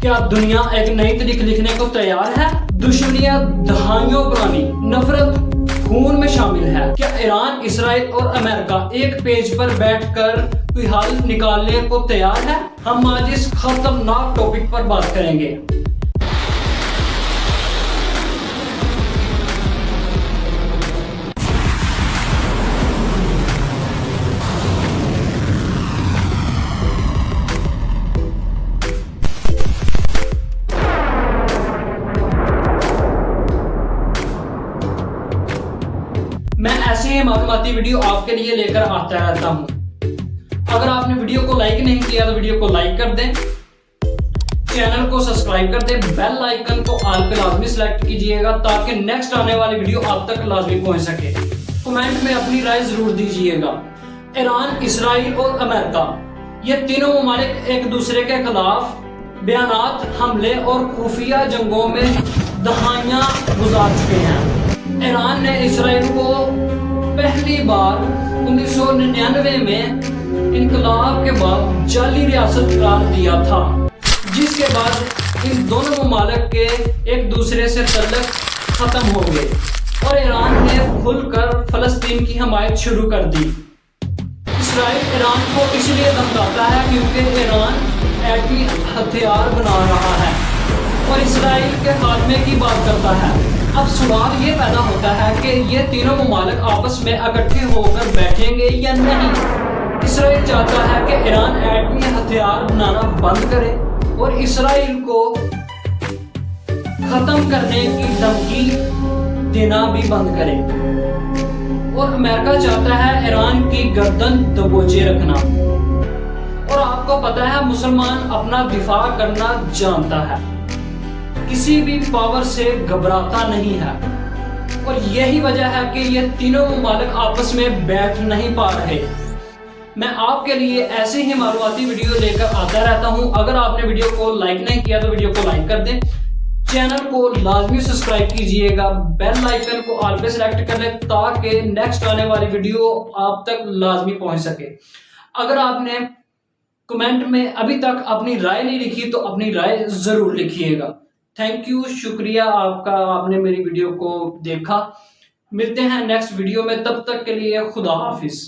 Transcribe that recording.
کیا دنیا ایک نئی تاریخ لکھنے کو تیار ہے؟ دشمنیاں دہائیوں پرانی، نفرت خون میں شامل ہے۔ کیا ایران، اسرائیل اور امریکہ ایک پیج پر بیٹھ کر کوئی حل نکالنے کو تیار ہے؟ ہم آج اس خطرناک ٹاپک پر بات کریں گے۔ میں ایسے ہی معلوماتی ویڈیو آپ کے لیے لے کر آتا رہتا ہوں۔ اگر آپ نے ویڈیو کو لائک نہیں کیا تو ویڈیو کو لائک کر دیں، چینل کو سبسکرائب کر دیں، بیل آئیکن کو آل پہ لازمی سلیکٹ کیجئے گا تاکہ نیکسٹ آنے والی ویڈیو آپ تک لازمی پہنچ سکے۔ کمنٹ میں اپنی رائے ضرور دیجئے گا۔ ایران، اسرائیل اور امریکہ، یہ تینوں ممالک ایک دوسرے کے خلاف بیانات، حملے اور خفیہ جنگوں میں دہائیاں گزار چکے ہیں۔ ایران نے اسرائیل کو پہلی بار 1999 میں انقلاب کے بعد جعلی ریاست قرار دیا تھا، جس کے بعد ان دونوں ممالک کے ایک دوسرے سے تعلق ختم ہو گئے اور ایران نے کھل کر فلسطین کی حمایت شروع کر دی۔ اسرائیل ایران کو اس لیے دھمکاتا ہے کیونکہ ایران ایٹمی ہتھیار بنا رہا ہے اور اسرائیل کے خاتمے کی بات کرتا ہے۔ اب سوال یہ پیدا ہوتا ہے کہ یہ تینوں ممالک آپس میں اکٹھے ہو کر بیٹھیں گے یا نہیں۔ اسرائیل چاہتا ہے کہ ایران ایٹمی ہتھیار بنانا بند کرے اور اسرائیل کو ختم کرنے کی دھمکی دینا بھی بند کرے، اور امریکہ چاہتا ہے ایران کی گردن دبوچے رکھنا۔ اور آپ کو پتا ہے مسلمان اپنا دفاع کرنا جانتا ہے، کسی بھی پاور سے گھبراتا نہیں ہے، اور یہی وجہ ہے کہ یہ تینوں ممالک آپس میں بیٹھ نہیں پا رہے۔ میں آپ کے لیے ایسے ہی معلوماتی ویڈیو لے کر آتا رہتا ہوں۔ اگر آپ نے ویڈیو کو لائک نہیں کیا تو ویڈیو کو لائک کر دیں، چینل کو لازمی سبسکرائب کیجئے گا، بیل آئیکن کو آل پہ سلیکٹ کر لیں تاکہ نیکسٹ آنے والی ویڈیو آپ تک لازمی پہنچ سکے۔ اگر آپ نے کمنٹ میں ابھی تک اپنی رائے نہیں لکھی تو اپنی رائے ضرور لکھیے گا۔ تھینک یو، شکریہ آپ کا، آپ نے میری ویڈیو کو دیکھا۔ ملتے ہیں نیکسٹ ویڈیو میں، تب تک کے لیے خدا حافظ۔